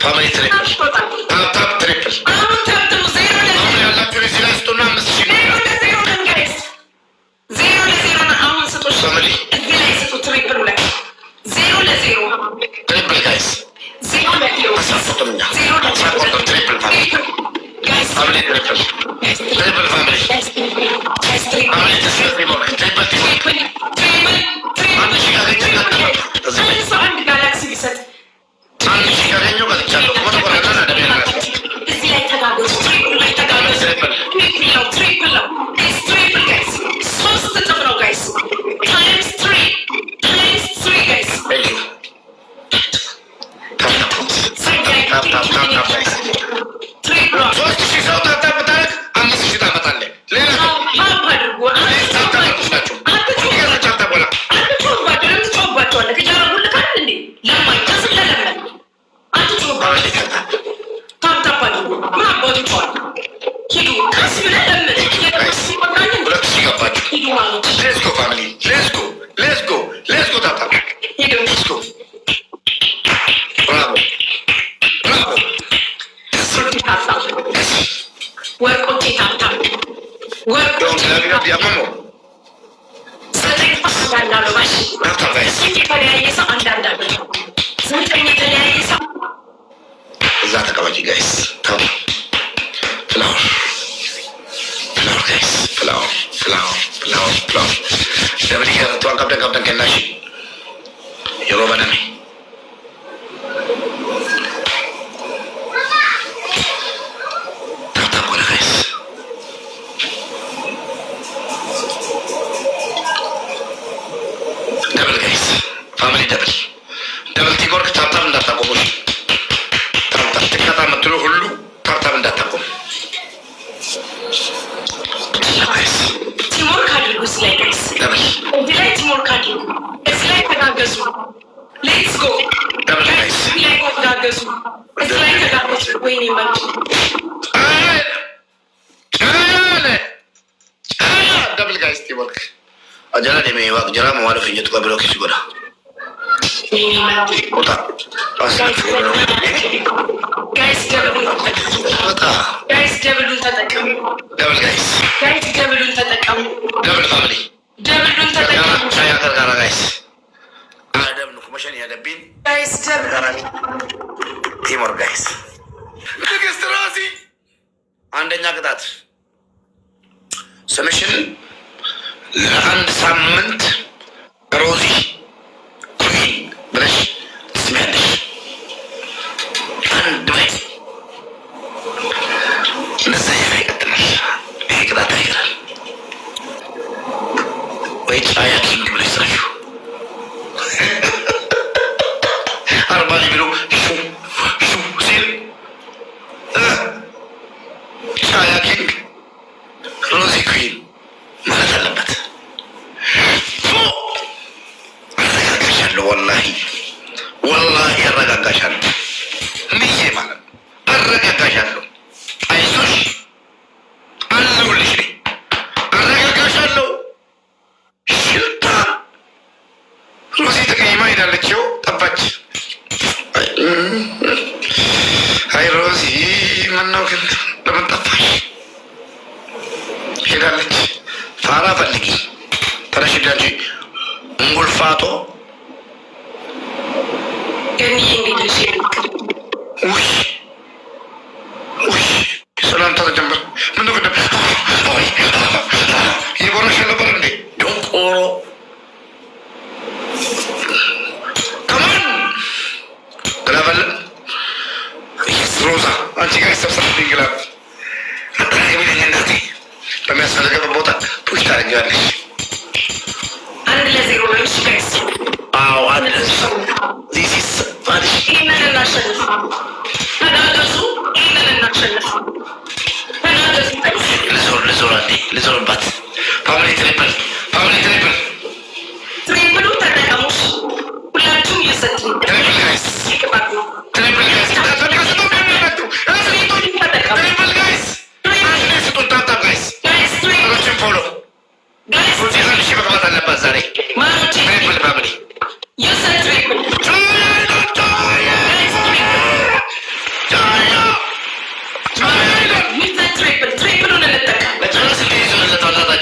ፋሚሊ ትሪፕል ታፕ ትሪፕል አሁን ታፕ ዜሮ አሁን ያላችሁ እዚህ ላይ ስጡና 5000 ዜሮ ጋይስ 0-0 አሁን ስጡሽ ፋሚሊ እዚህ ላይ ስጡ ትሪፕል ላይ 0-0 ትሪፕል ጋይስ 0-0 አሳፍጡኛ አሳፍጡ ትሪፕል ፋሚሊ ጋይስ ፋሚሊ ትሪፕል ትሪፕል ፋሚሊ ፋሚሊ ትሪፕል ትሪፕል አንድ ሺህ አንድ ጋላክሲ ቢሰጥ አንድ ሺህ ካገኘሁ በልቻለሁ። ሞቶ ቆረጠና ደሜን ራስ እዚህ ላይ ተጋገዙ ትሪፕል ላይ ተጋገዙ ትሪፕል ነው ጋይስ ሶስት እጥፍ ነው ጋይስ ታይምስ 3 ጋይስ ትሪፕል 3000 ሰው ታታብታለህ 5000 ታመጣለህ። ሌላ አድርጎ እዛ ተቀመጪ ጋይስ ታው ፍላወር ጋይስ ፍላወር ደብል ከርቷን ቀብደን ከናሽ የሮባናሚ ታው ጋይስ ደብል ጋይስ ፋሚሊ ደብል ቲጎርክ ታብታብ እንዳታቆሙሽ ትካታ የምትሉ ሁሉ ታብታብ እንዳታቆሙ ቲሞርክ አድርጉ እዚህ ላይ ጋይስ እዚህ ላይ ቲሞርክ አድርጉ እዚህ ላይ ተጋገዙ ሌትስ ጎ ደብል ጋይስ እዚህ ላይ ተጋገዙ እዚህ ላይ ተጋገዙ ወይኔ መጡ ደብል ጋይስ ቲሞርክ አጀራ ደሜ ዋቅ ጀራ መዋለ ፍየት ቀብሎ ከሽ ጎዳ ቁጣ ጋይስ ደብሉን ተጠቀሙ ደብል ጋይስ ደብሉን ተጠቀሙ ደብል ፋሚሊ ደብሉን ተጠቀሙ ሻያ ገርጋራ ጋይስ አደም ነው ኮመሽን ያደብኝ ጋይስ ደብል ቲሞር ጋይስ ንግስት ራሲ አንደኛ ቅጣት ስምሽን ለአንድ ሳምንት ሮዚ ኩዊን ብለሽ ትስሚያለሽ። አንድ ወይ እንደዛ ይቀጥላል። ይሄ ቅጣት አይገራል ወይ ጫያ ኪንግ ብለሽ ጽፈሽው 40 ቢሎ ሹ ሲል ጫያ ኪንግ ሮዚ ኩዊን ማለት አለበት። አረጋጋሻለሁ፣ ወላሂ አረጋጋሻለሁ። እንዲዬ ማለት አረጋጋሻለሁ። አይዞሽ አለሁልሽ ነኝ። አረጋጋሻለሁ። ሽልታ ሮዚ ተቀይማ ሄዳለች። ይኸው ጠፋች። አይ ሮዚ ምነው ግን ለምን ጠፋሽ? ሄዳለች። ፋራ ፈልጊ ተረሽዳጅ እንጉልፋቶ ሰላምታ ተጀመረ። ምነው ቅድም የቦረሸ ነበር እንዴ? ዶንቆሮ ከማን ግላበለ ሮዛ አንቺ ጋር ይሰብሰብ ግላብ አጠራቅሚልኝ እናቴ በሚያስፈልገበት ቦታ ፑሽ ታደርጊዋለሽ። 1-0 ነው። እሺ ጋይስ አዎ 1-0 ዚስ ፋዲሽ ይሄንን እናሸንፍ። ተናገሱ ይሄንን እናሸንፍ። ተናገሱ ልዞር አንዴ ልዞርባት ፋሚሊ ትሪፕል ትሪፕሉ ተጠቀሙሽ ሁላችሁም እየሰጡ ትሪፕል ጋይስ ፎሎ ሺ መግባት አለባት ዛሬ ትሪፕል ፋሚሊ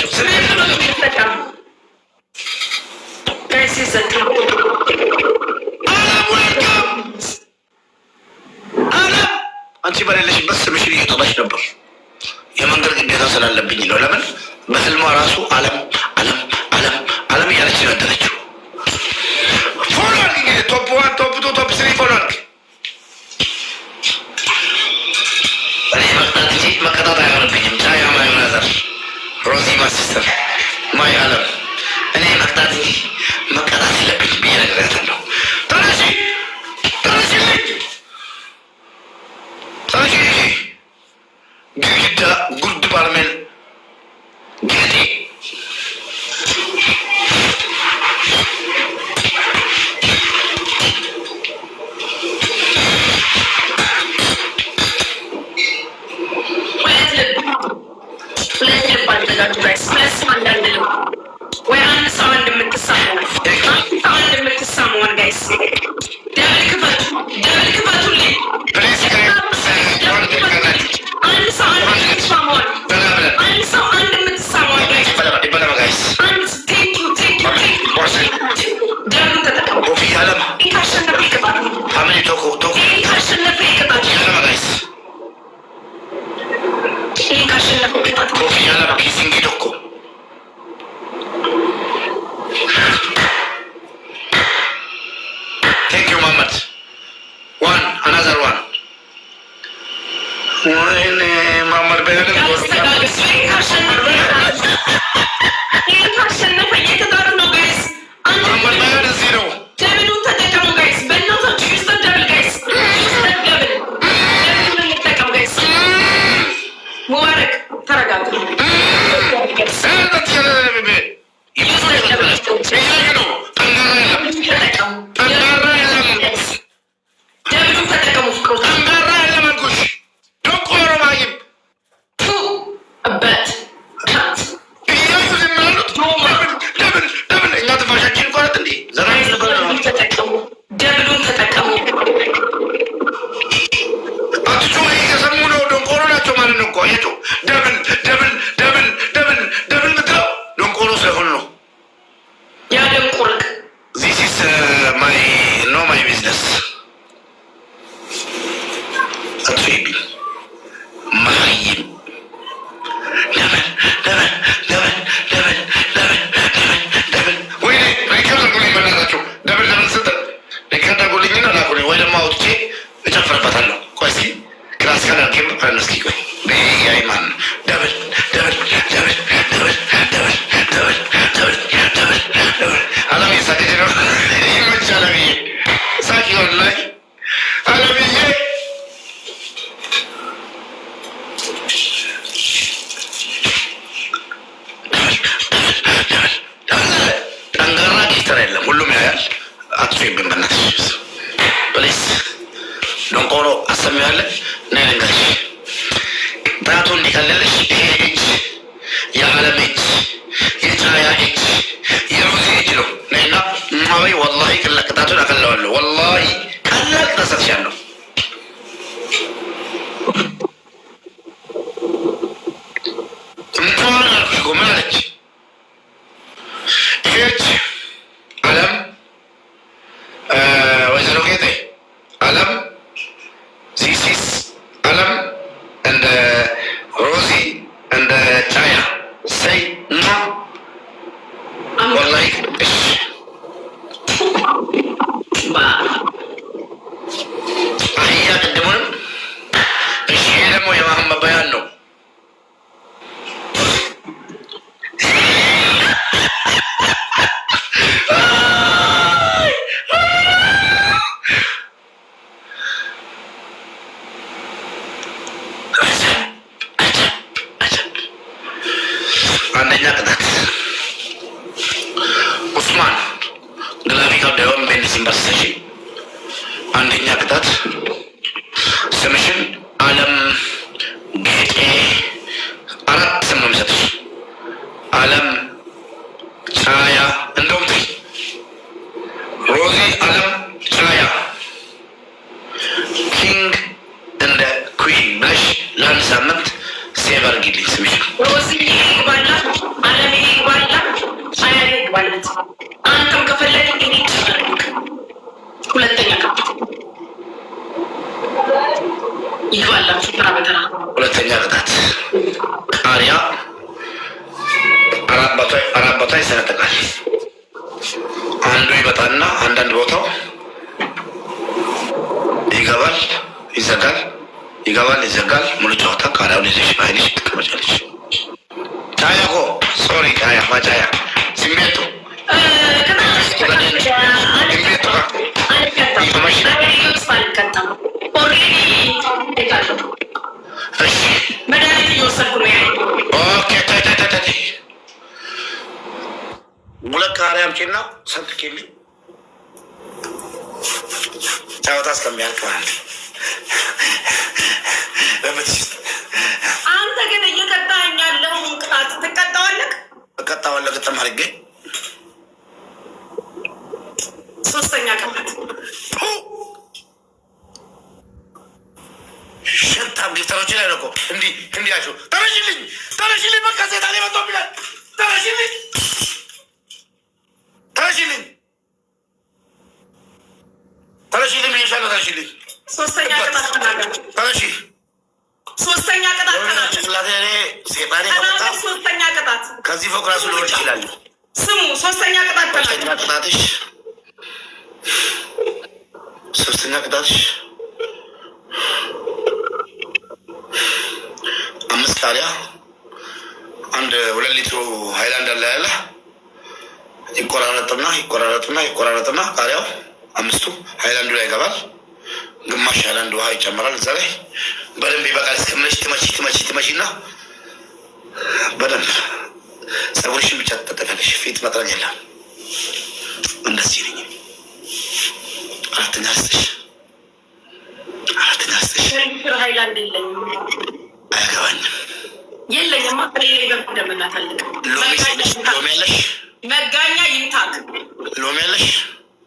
ናቸው። አለም አንቺ በሌለሽበት ስምሽን እየጠራች ነበር። የመንገድ ግዴታ ስላለብኝ ነው። ለምን በህልሟ ራሱ አለም አለም አለም አለም እያለች ነው ያደረችው። ፎሎንግ እንግዲህ ቶፕ ዋን ቶፕ ቱ ቶፕ ስሪ ፎሎንግ እኔ መቅጣት እንጂ መቀጣት አይሆንብኝም። ቻያ ማይ ብራዘር ሮዚ ማሲስተር ማይ አለም እኔ መቅጣት እንጂ መቀጣት የለብኝም ብዬ ነግሬያታለሁ። ተነሺ ተነሺ ተነሺ ግድግዳ ጉርድ ባርሜል ጌጤ Rosie, ማለት አንተም ከፈለግ እኔ ይችላል። ሁለተኛ ቅጣት ይግባላችሁ ተራ በተራ። ሁለተኛ ቅጣት ቃሪያ አራት ቦታ ይሰነጠቃል። አንዱ ይመጣና አንዳንድ ቦታው ይገባል ይዘጋል፣ ይገባል ይዘጋል። ሙሉ ጨዋታ ቃሪያውን ይዘሽ አይልሽ ትቀመጫለሽ። ቻያ እኮ ሶሪ ቻያ ማቻያ ስሜቱ መድኃኒት እየወሰድኩ ነው። ሁለት ቃሪያ አምጪና ሰንጥቂልኝ ጨዋታ እስከሚያልቅ ማለት አንተ ግን እየቀጣኸኝ ያለው ቅጣት ትቀጣዋለህ። እቀጣዋለሁ ግጥም አድርጌ። ሶስተኛ ቅጣት ሸንታም ጊፍተሮች ላይ ነው እኮ እንዲህ ያቸው ተረሽልኝ በቃ ሴጣን የመጣው ቢላል ተረሽልኝ ብዬሻለሁ። ተረሽልኝ ሶስተኛ ቅጣት ተናገር። ተረሺ ሶስተኛ ቅጣት ተናገር። ሴጣን የመጣ ሶስተኛ ቅጣት ከዚህ ፎቅ ራሱ ሊወርድ ይችላል። ስሙ ሶስተኛ ቅጣት ተናገር። ሶስተኛ ቅጣትሽ 5 ቃሪያ 2 ሊትሩ ሃይላንድ አለ ያለ ይቆራረጥና ቃሪያው 5ቱ ሃይላንዱ ላይ ይገባል። ግማሽ ሃይላንድ ውሃ ይጨመራል። እዛ ላይ በደንብ ይበቃል። እስከምነሽ ትመቺና በደንብ ፀጉርሽን ብቻ ትጠጠፊያለሽ። ፊት መጥረግ የለም። እንደዚህ ነኝ። አራተኛ ልስጥሽ ሃይላንድ የለኝም። አያገባኝም። የለኝማ እንደምናታለቅ ሎሚ ያለሽ መጋኛ ይምታክ ሎሚ ያለሽ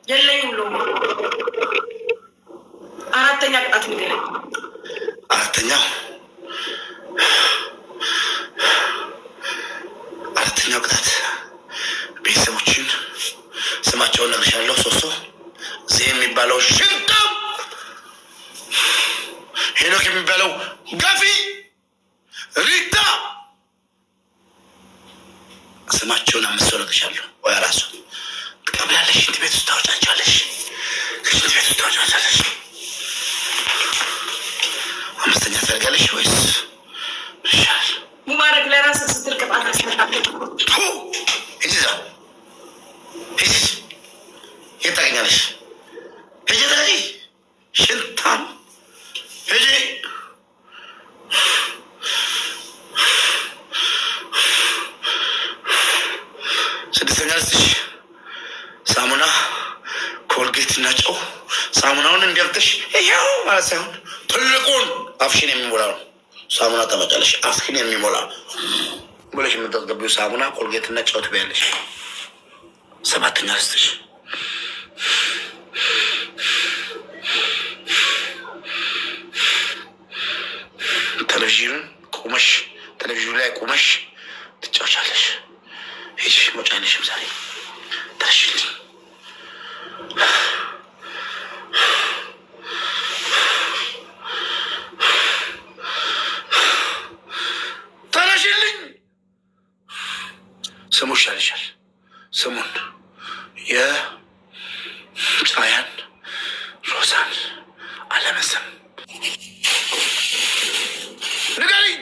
የለኝም። ሎሚ አራተኛ ቅጣት ንገረኝ። አራተኛው ቅጣት ቤተሰቦችን ስማቸውን ነግሬሻለሁ። ሶስቱ ዜ የሚባለው ሽንጣም፣ ሄኖክ የሚባለው ጋፊ፣ ሪታ ስማቸውን 5 ሰው ነግሬሻለሁ። ወይ ራሱ ትቀብላለሽ። ሽንት ቤት ውስጥ ታወጫቸዋለሽ። አምስተኛ ታደርጋለሽ ወይስ ይሻል? ሙባረክ ለራስ ስትል ቅጣት አስመጣለሁ። የት ታገኛለሽ? ሽንታም ስድስተኛ ልስጥሽ ሳሙና፣ ኮልጌት እና ጨው። ሳሙናውን እንዲያርተሽ ይኸው ማለት ሳይሆን ትልቁን አፍሽን የሚሞላ ነው። ሳሙና ተመጫለሽ። አፍሽን የሚሞላ ብለሽ የምታስገቢው ሳሙና፣ ኮልጌት እና ጨው ትበያለሽ። ሰባተኛ ልስጥሽ ቴሌቪዥኑ ላይ ቁመሽ ትጫወቻለሽ። ሄጅ መውጫ አይነሽም ዛሬ ተረሽልኝ። ስሙ ይሻልሻል። ስሙን የጫያን ሮዛን አለመስም ንገሪኝ።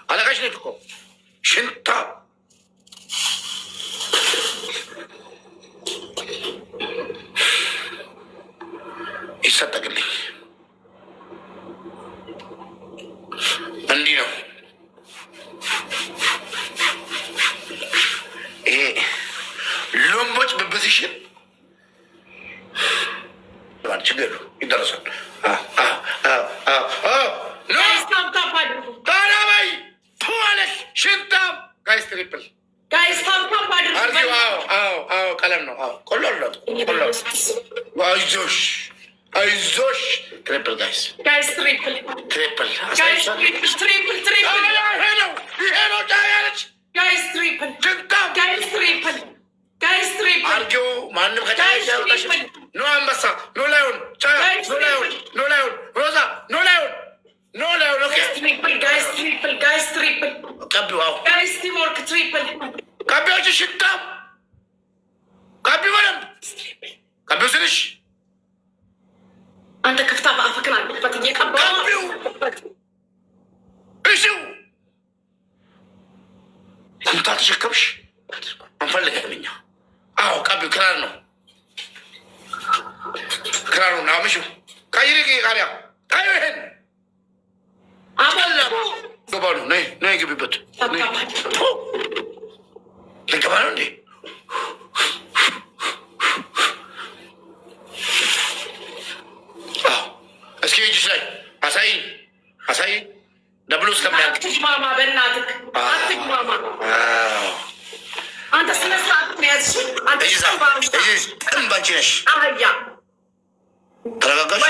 አለቃሽ ነች እኮ ሽንታ ይሰጠቅልኝ። እንዲህ ነው ይሄ ሎምቦች በፖዚሽን ችግሩ ይደረሳል። ታራባይ ትዋለሽ ሽንታም ጋይስ ትሪፕል ቀለም ነው። ቆሎለት አይዞሽ ትሪፕል ጋይስ ትሪፕል ይሄ ነው ጫያለች ሽንታም ትሪፕል ቀቢው። አዎ ጋይስ ቲም ወርክ ትሪፕል ቀቢዎች ሽታ ቀቢው በደንብ ቀቢው ስልሽ አንተ ከፍታ በአፍክን አለበት እየቀባው ቀቢው እሺው ኩንታ ተሸከምሽ አንፈልገህምኛ። አዎ ቀቢው ክራር ነው ክራሩ ነው። አምሹ ቀይሪ ቃሪያ ታዩ ይሄን አበላ ገባሉ ነይ ነይ ግቢበት ልገባ ነው እንዴ? እስኪ እጅሽ ላይ አሳይ አሳይ ደብሎ እስከሚያልቅ አትግማማ፣ በእናትህ አትግማማ። አንተ ስነ ስርዓት ነው ያዝሽ። አንተ ጥንባንቺ ነሽ። አህያ ተረጋጋሽ።